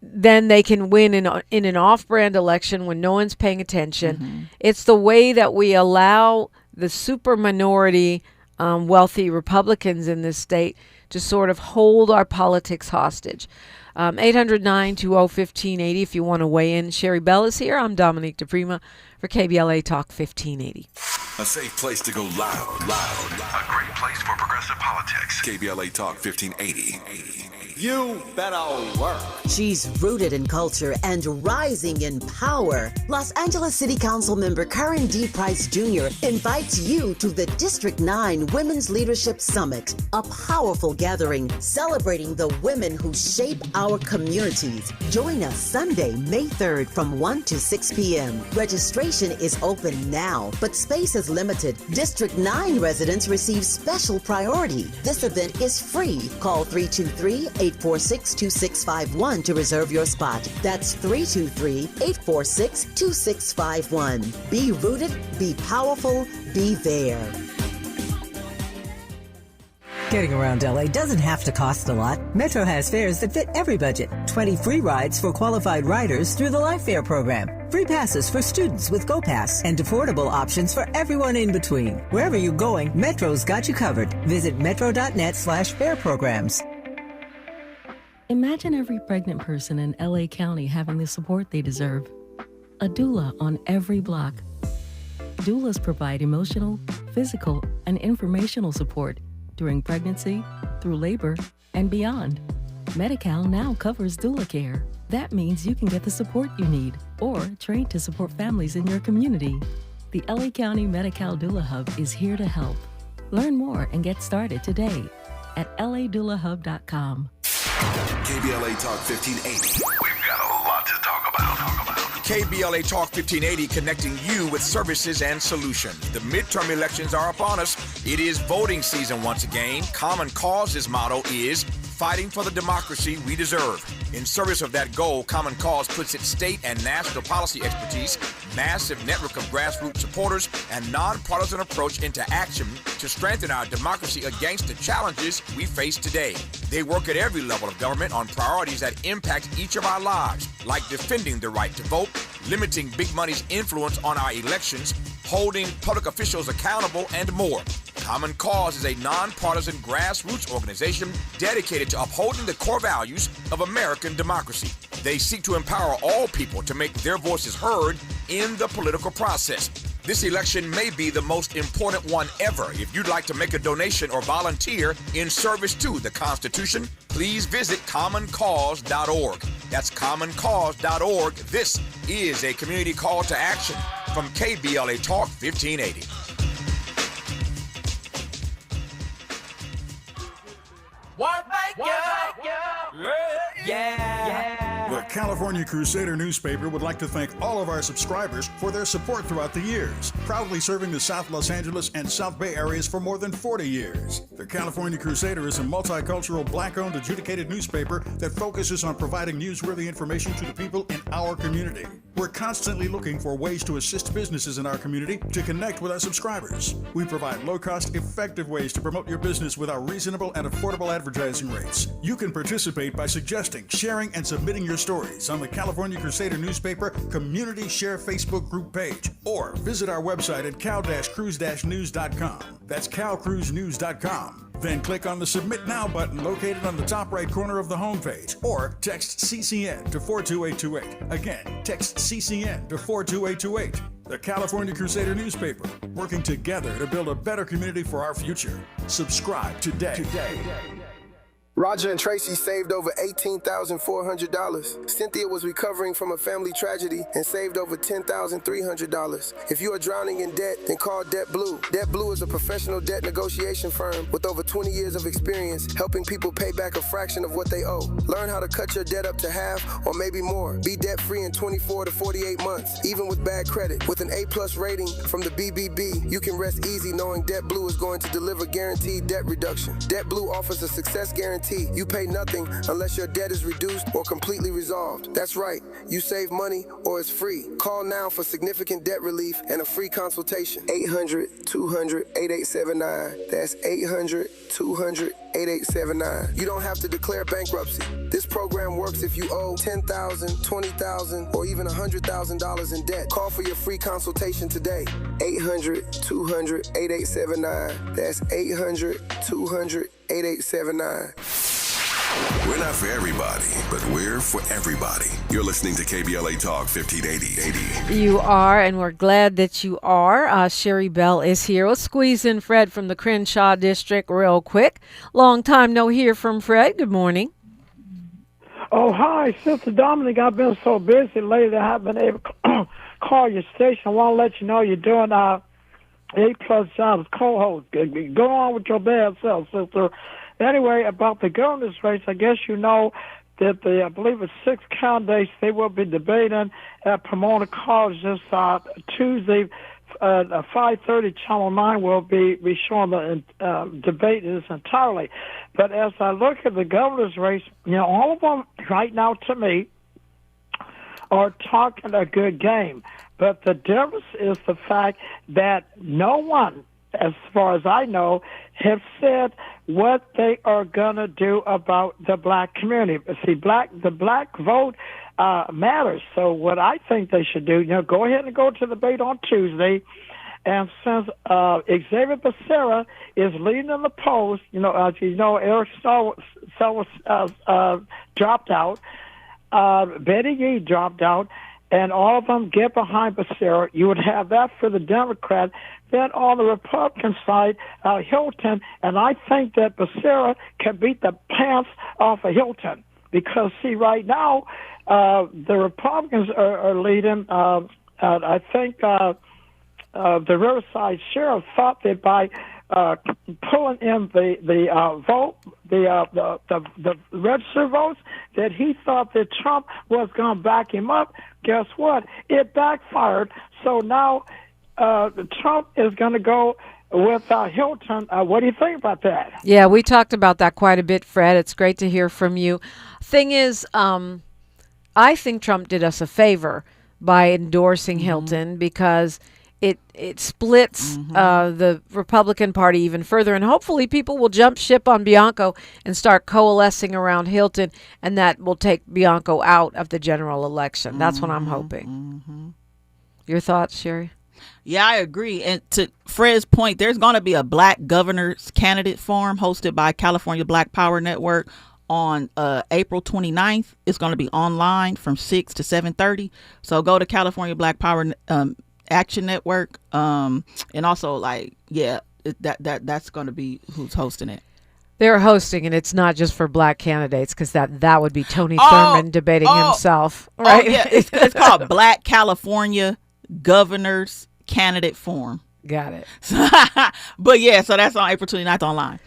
then they can win in an off-brand election when no one's paying attention. It's the way that we allow the super minority wealthy Republicans in this state to sort of hold our politics hostage. 800-920-1580 if you want to weigh in. Sherri Bell is here. I'm Dominique DePrima for KBLA Talk 1580. A safe place to go loud. A great place for progressive politics. KBLA Talk 1580. You better work. She's rooted in culture and rising in power. Los Angeles City Council member Karen D. Price Jr. invites you to the District 9 Women's Leadership Summit, a powerful gathering celebrating the women who shape our communities. Join us Sunday, May 3rd from 1 to 6 p.m. Registration is open now, but space is limited. District 9 residents receive special priority. This event is free. Call 323-846-2651 to reserve your spot. That's 323-846-2651. Be rooted, be powerful, be there. Getting around LA doesn't have to cost a lot. Metro has fares that fit every budget. 20 free rides for qualified riders through the Life Fare program. Free passes for students with GoPass and affordable options for everyone in between. Wherever you're going, Metro's got you covered. Visit metro.net/fare programs. Imagine every pregnant person in LA County having the support they deserve. A doula on every block. Doulas provide emotional, physical, and informational support during pregnancy, through labor, and beyond. Medi-Cal now covers doula care. That means you can get the support you need or train to support families in your community. The LA County Medi-Cal Doula Hub is here to help. Learn more and get started today at ladoulahub.com. KBLA Talk 1580. We've got a lot to talk about. KBLA Talk 1580 connecting you with services and solutions. The midterm elections are upon us. It is voting season once again. Common Cause's motto is fighting for the democracy we deserve. In service of that goal, Common Cause puts its state and national policy expertise, massive network of grassroots supporters, and nonpartisan approach into action to strengthen our democracy against the challenges we face today. They work at every level of government on priorities that impact each of our lives, like defending the right to vote, limiting big money's influence on our elections, holding public officials accountable, and more. Common Cause is a nonpartisan grassroots organization dedicated to upholding the core values of American democracy. They seek to empower all people to make their voices heard in the political process. This election may be the most important one ever. If you'd like to make a donation or volunteer in service to the Constitution, please visit commoncause.org. That's commoncause.org. This is a community call to action from KBLA Talk 1580. The California Crusader newspaper would like to thank all of our subscribers for their support throughout the years, proudly serving the South Los Angeles and South Bay areas for more than 40 years. The California Crusader is a multicultural, black-owned, adjudicated newspaper that focuses on providing newsworthy information to the people in our community. We're constantly looking for ways to assist businesses in our community to connect with our subscribers. We provide low-cost, effective ways to promote your business with our reasonable and affordable advertising rates. You can participate by suggesting, sharing, and submitting your stories on the California Crusader newspaper Community Share Facebook group page, or visit our website at cal-cruise-news.com. That's calcruisenews.com. Then click on the Submit Now button located on the top right corner of the homepage, or text CCN to 42828. Again, text CCN to 42828. The California Crusader newspaper, working together to build a better community for our future. Subscribe today. Roger and Tracy saved over $18,400. Cynthia was recovering from a family tragedy and saved over $10,300. If you are drowning in debt, then call Debt Blue. Debt Blue is a professional debt negotiation firm with over 20 years of experience helping people pay back a fraction of what they owe. Learn how to cut your debt up to half or maybe more. Be debt-free in 24 to 48 months, even with bad credit. With an A+ rating from the BBB, you can rest easy knowing Debt Blue is going to deliver guaranteed debt reduction. Debt Blue offers a success guarantee guarantee. You pay nothing unless your debt is reduced or completely resolved. That's right. You save money or it's free. Call now for significant debt relief and a free consultation. 800-200-8879. That's 800-200-8879. You don't have to declare bankruptcy. This program works if you owe $10,000, $20,000, or even $100,000 in debt. Call for your free consultation today. 800-200-8879. That's 800-200-8879. We're not for everybody, but we're for everybody. You're listening to KBLA Talk 1580. You are, and we're glad that you are. Sherri Bell is here. Let's squeeze in Fred from the Crenshaw District real quick. Long time no hear from Fred. Good morning. Oh, hi, Sister Dominic. I've been so busy lately, I haven't been able to call your station. I want to let you know you're doing A+ jobs co-host. Go on with your bad self, sister. Anyway, about the governor's race, I guess you know that I believe it's 6 candidates. They will be debating at Pomona College this Tuesday at 5:30. Channel 9 will be showing the debate in its entirely. But as I look at the governor's race, all of them right now to me are talking a good game. But the difference is the fact that no one, as far as I know, have said what they are going to do about the black community. See, the black vote matters. So what I think they should do, go ahead and go to the debate on Tuesday. And since Xavier Becerra is leading in the polls, Eric Starr dropped out, Betty Yee dropped out, and all of them get behind Becerra. You would have that for the Democrat. Then on the Republican side, Hilton, and I think that Becerra can beat the pants off of Hilton because, see, right now the Republicans are leading. I think the Riverside Sheriff thought that by pulling in the registered votes, that he thought that Trump was going to back him up. Guess what? It backfired. So now Trump is going to go with Hilton. What do you think about that? Yeah, we talked about that quite a bit, Fred. It's great to hear from you. Thing is, I think Trump did us a favor by endorsing Hilton because it splits the Republican Party even further, and hopefully people will jump ship on Bianco and start coalescing around Hilton, and that will take Bianco out of the general election. That's what I'm hoping. Your thoughts, Sherri? Yeah, I agree. And to Fred's point, there's going to be a black governor's candidate forum hosted by California Black Power Network on April 29th. It's going to be online from 6 to 7:30. So go to California Black Power Action Network, and also that's going to be who's hosting it. They're hosting, and it's not just for black candidates because that would be Tony Thurmond debating himself, right? Yeah, it's called Black California Governors Candidate Forum. Got it. But yeah, so that's on April 29th online.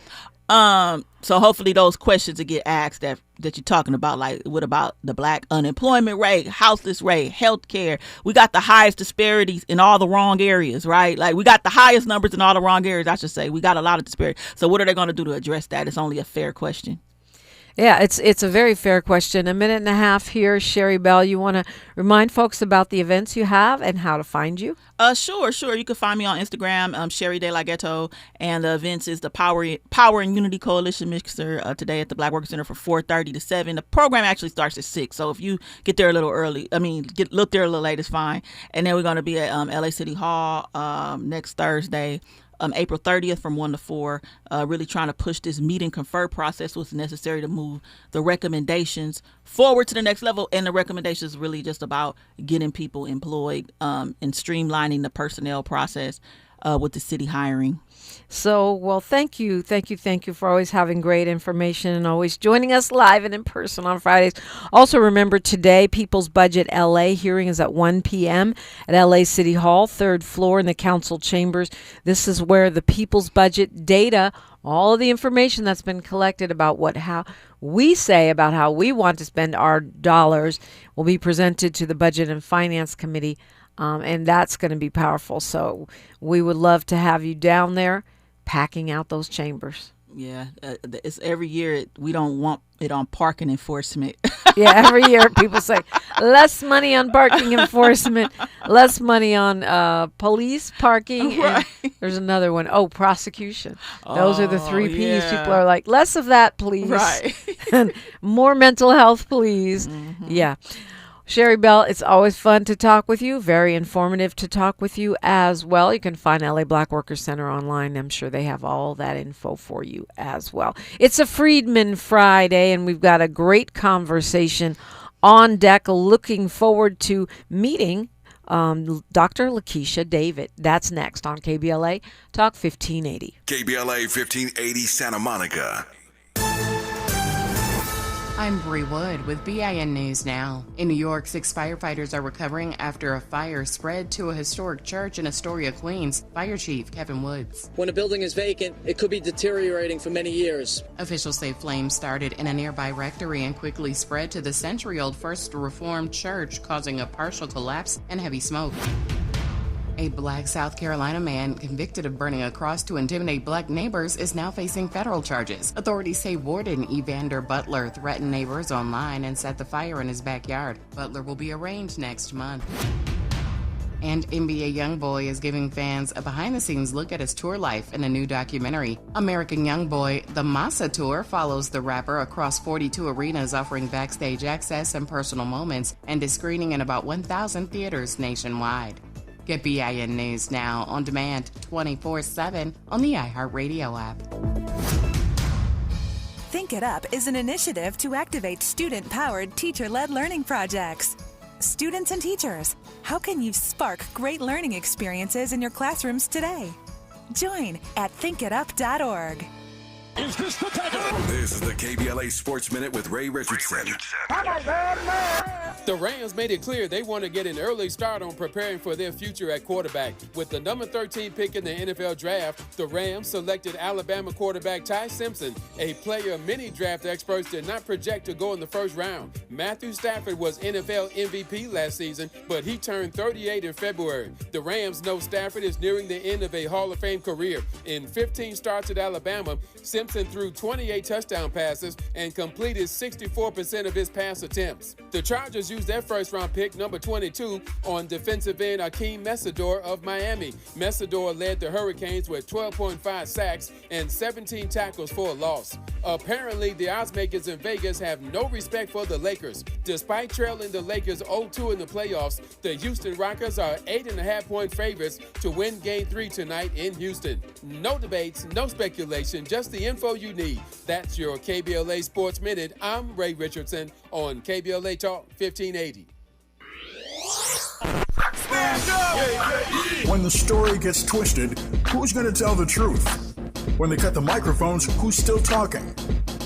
So hopefully those questions will get asked that you're talking about, like what about the black unemployment rate, houseless rate, healthcare. We got the highest disparities in all the wrong areas, right? Like we got the highest numbers in all the wrong areas, I should say. We got a lot of disparity. So what are they going to do to address that? It's only a fair question. Yeah, it's a very fair question. A minute and a half here. Sherri Bell, you want to remind folks about the events you have and how to find you? Sure. You can find me on Instagram, Sherri De La Ghetto, and the events is the Power and Unity Coalition Mixer today at the Black Worker Center for 4:30 to 7. The program actually starts at 6, so if you get there a little early, look there a little late, it's fine. And then we're going to be at LA City Hall next Thursday, April 30th from 1 to 4, really trying to push this meet and confer process, what's necessary to move the recommendations forward to the next level. And the recommendations is really just about getting people employed and streamlining the personnel process with the city hiring. So, well, thank you for always having great information and always joining us live and in person on Fridays. Also, remember today, People's Budget LA hearing is at 1 p.m. at LA City Hall, 3rd floor in the council chambers. This is where the People's Budget data, all of the information that's been collected about how we say about how we want to spend our dollars will be presented to the Budget and Finance Committee. And that's going to be powerful. So we would love to have you down there packing out those chambers. Yeah, it's every year we don't want it on parking enforcement. Yeah, every year people say less money on parking enforcement, less money on police parking. Right. And there's another one. Oh, prosecution. Those are the three P's. yeah. People are like, less of that, please. Right. And more mental health, please. Yeah. Sherri Bell, it's always fun to talk with you. Very informative to talk with you as well. You can find LA Black Workers Center online. I'm sure they have all that info for you as well. It's a Friedman Friday, and we've got a great conversation on deck. Looking forward to meeting Dr. Lakeisha David. That's next on KBLA Talk 1580. KBLA 1580 Santa Monica. I'm Bree Wood with BIN News Now. In New York, 6 firefighters are recovering after a fire spread to a historic church in Astoria, Queens. Fire Chief Kevin Woods. When a building is vacant, it could be deteriorating for many years. Officials say flames started in a nearby rectory and quickly spread to the century-old First Reformed Church, causing a partial collapse and heavy smoke. A Black South Carolina man convicted of burning a cross to intimidate Black neighbors is now facing federal charges. Authorities say Warden Evander Butler threatened neighbors online and set the fire in his backyard. Butler will be arraigned next month. And NBA YoungBoy is giving fans a behind-the-scenes look at his tour life in a new documentary. American YoungBoy, The Massa Tour, follows the rapper across 42 arenas, offering backstage access and personal moments, and is screening in about 1,000 theaters nationwide. Get BIN News Now on demand 24/7 on the iHeartRadio app. Think It Up is an initiative to activate student-powered, teacher-led learning projects. Students and teachers, how can you spark great learning experiences in your classrooms today? Join at thinkitup.org. Is this the time? This is the KBLA Sports Minute with Ray Richardson. The Rams made it clear they want to get an early start on preparing for their future at quarterback. With the number 13 pick in the NFL draft, the Rams selected Alabama quarterback Ty Simpson, a player many draft experts did not project to go in the first round. Matthew Stafford was NFL MVP last season, but he turned 38 in February. The Rams know Stafford is nearing the end of a Hall of Fame career. In 15 starts at Alabama, Simpson threw 28 touchdown passes and completed 64% of his pass attempts. The Chargers used their first-round pick, number 22, on defensive end Akeem Mesidor of Miami. Mesidor led the Hurricanes with 12.5 sacks and 17 tackles for a loss. Apparently, the oddsmakers in Vegas have no respect for the Lakers. Despite trailing the Lakers 0-2 in the playoffs, the Houston Rockets are 8.5-point favorites to win Game 3 tonight in Houston. No debates, no speculation, just the info you need. That's your KBLA Sports Minute. I'm Ray Richardson on KBLA Talk 1580. When the story gets twisted, who's going to tell the truth? When they cut the microphones, who's still talking?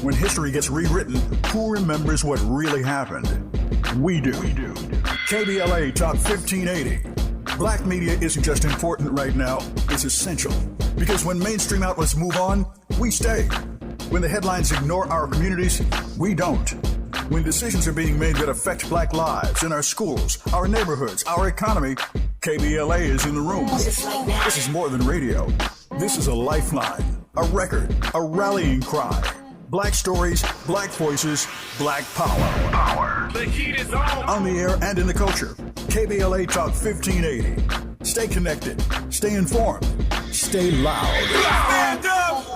When history gets rewritten, who remembers what really happened? We do. KBLA Talk 1580. Black media isn't just important right now, it's essential. Because when mainstream outlets move on, we stay. When the headlines ignore our communities, we don't. When decisions are being made that affect Black lives in our schools, our neighborhoods, our economy, KBLA is in the room. This is more than radio. This is a lifeline, a record, a rallying cry. Black stories, Black voices, Black power. The heat is on the air and in the culture. KBLA Talk 1580. Stay connected. Stay informed. Stay loud. Stand up!